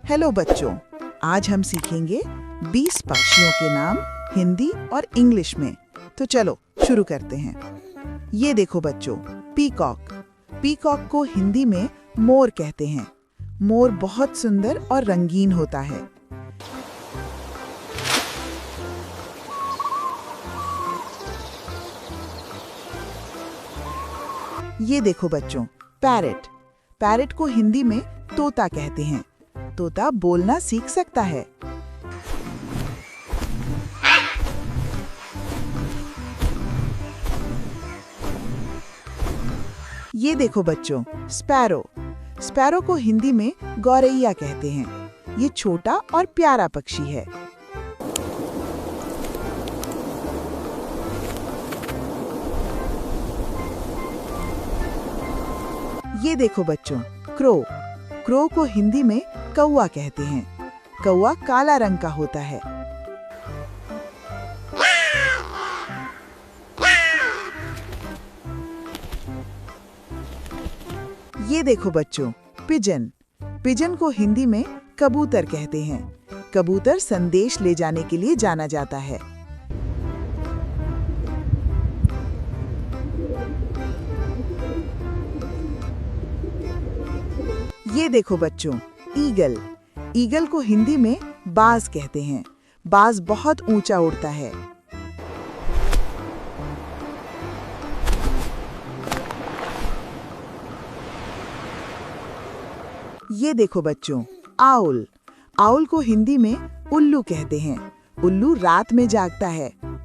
Hello बच्चों, आज हम सीखेंगे 20 पक्षियों के नाम हिंदी और इंग्लिश में। तो चलो शुरू करते हैं। ये देखो बच्चों, पीकॉक। पीकॉक को हिंदी में मोर कहते हैं। मोर बहुत सुंदर और रंगीन होता है। ये देखो बच्चों, पैरेट। पैरेट को हिंदी में तोता कहते हैं। तोता बोलना सीख सकता है। ये देखो बच्चों, स्पैरो। स्पैरो को हिंदी में गौरैया कहते हैं। ये छोटा और प्यारा पक्षी है। ये देखो बच्चों, क्रो। क्रो को हिंदी में कौवा कहते हैं। कौवा काला रंग का होता है। ये देखो बच्चों, पिजन। पिजन को हिंदी में कबूतर कहते हैं। कबूतर संदेश ले जाने के लिए जाना जाता है। ये देखो बच्चों, ईगल। ईगल को हिंदी में बाज कहते हैं। बाज बहुत ऊंचा उड़ता है। ये देखो बच्चों, आउल। आउल को हिंदी में उल्लू कहते हैं। उल्लू रात में जागता है।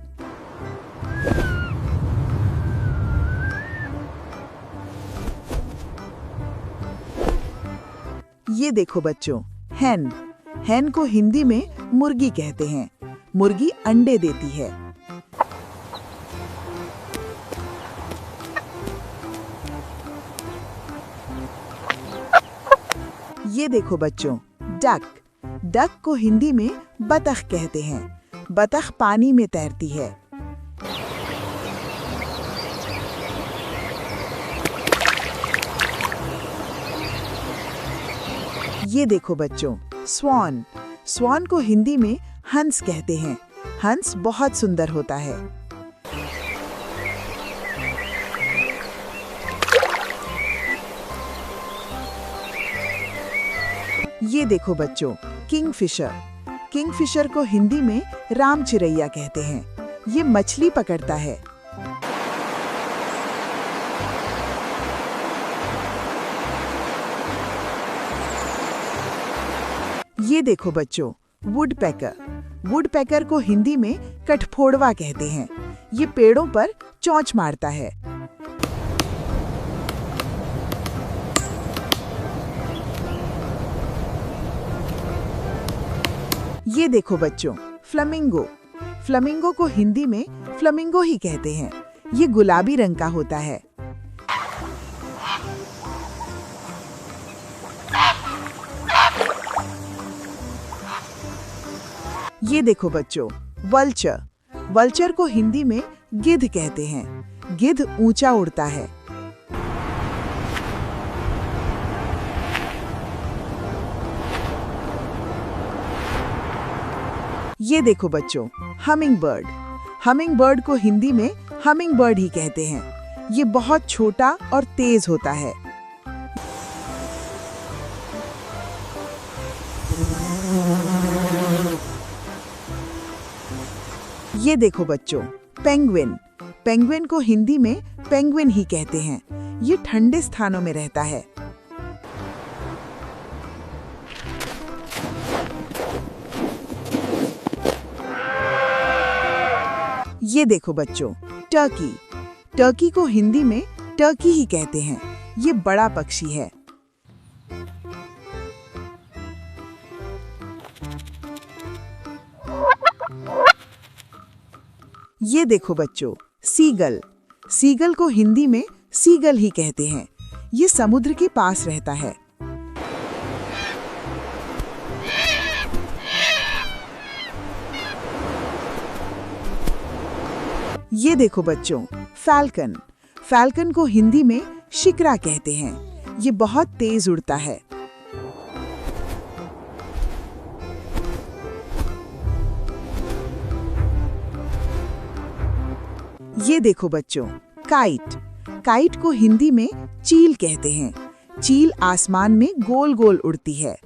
ये देखो बच्चों, हैन। हैन को हिंदी में मुर्गी कहते हैं। मुर्गी अंडे देती है। ये देखो बच्चों, डक। डक को हिंदी में बतख कहते हैं। बतख पानी में तैरती है। ये देखो बच्चों, स्वान। स्वान को हिंदी में हंस कहते हैं। हंस बहुत सुंदर होता है। ये देखो बच्चों, किंगफिशर। किंगफिशर को हिंदी में राम चिरैया कहते हैं। ये मछली पकड़ता है। ये देखो बच्चों, वुडपेकर। वुडपेकर को हिंदी में कठफोड़वा कहते हैं। ये पेड़ों पर चोंच मारता है। ये देखो बच्चों, फ्लेमिंगो। फ्लेमिंगो को हिंदी में फ्लेमिंगो ही कहते हैं। ये गुलाबी रंग का होता है। ये देखो बच्चों, वल्चर। वल्चर को हिंदी में गिद्ध कहते हैं। गिद्ध ऊंचा उड़ता है। ये देखो बच्चों, हमिंग बर्ड। हमिंग बर्ड को हिंदी में हमिंग बर्ड ही कहते हैं। ये बहुत छोटा और तेज होता है। ये देखो बच्चों, पेंगुइन। पेंगुइन को हिंदी में पेंगुइन ही कहते हैं। ये ठंडे स्थानों में रहता है। ये देखो बच्चों, टर्की। टर्की को हिंदी में टर्की ही कहते हैं। ये बड़ा पक्षी है। ये देखो बच्चों, सीगल। सीगल को हिंदी में सीगल ही कहते हैं। ये समुद्र के पास रहता है। ये देखो बच्चों, फैल्कन। फैल्कन को हिंदी में शिकरा कहते हैं। ये बहुत तेज उड़ता है। ये देखो बच्चों, काइट। काइट को हिंदी में चील कहते हैं। चील आसमान में गोल गोल उड़ती है।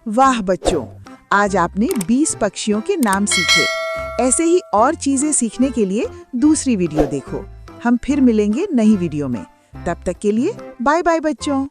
वाह बच्चों, आज आपने 20 पक्षियों के नाम सीखे। ऐसे ही और चीजें सीखने के लिए दूसरी वीडियो देखो। हम फिर मिलेंगे नई वीडियो में। तब तक के लिए बाय बाय बच्चों।